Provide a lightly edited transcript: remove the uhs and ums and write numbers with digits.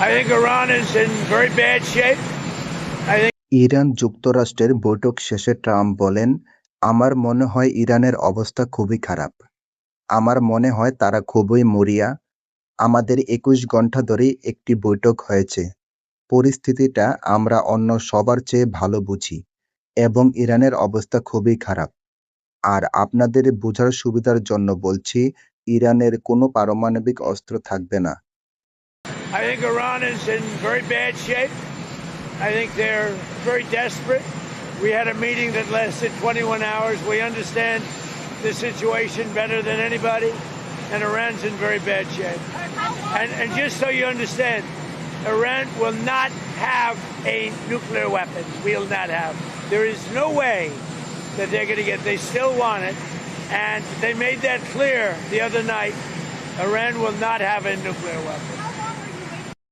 I think Iran is in very bad shape. I think Iran যুক্তরাষ্ট্রের বৈঠক শেষে Trump বলেন, আমার মনে হয় ইরানের অবস্থা খুবই খারাপ। আমার মনে হয় তারা খুবই মরিয়া। আমাদের ২১ ঘন্টা ধরেই একটি বৈঠক হয়েছে। পরিস্থিতিটা আমরা অন্য সবার চেয়ে ভালো বুঝি এবং ইরানের অবস্থা খুবই খারাপ। আর আপনাদের বোঝার সুবিধার জন্য বলছি, ইরানের কোনো পারমাণবিক অস্ত্র থাকবে না। Iran is in very bad shape. I think they're very desperate. We had a meeting that lasted 21 hours. We understand the situation better than anybody, and Iran's in very bad shape. And just so you understand, Iran will not have a nuclear weapon. Will not have. There is no way that they're going to get. They still want it, and they made that clear the other night. Iran will not have a nuclear weapon.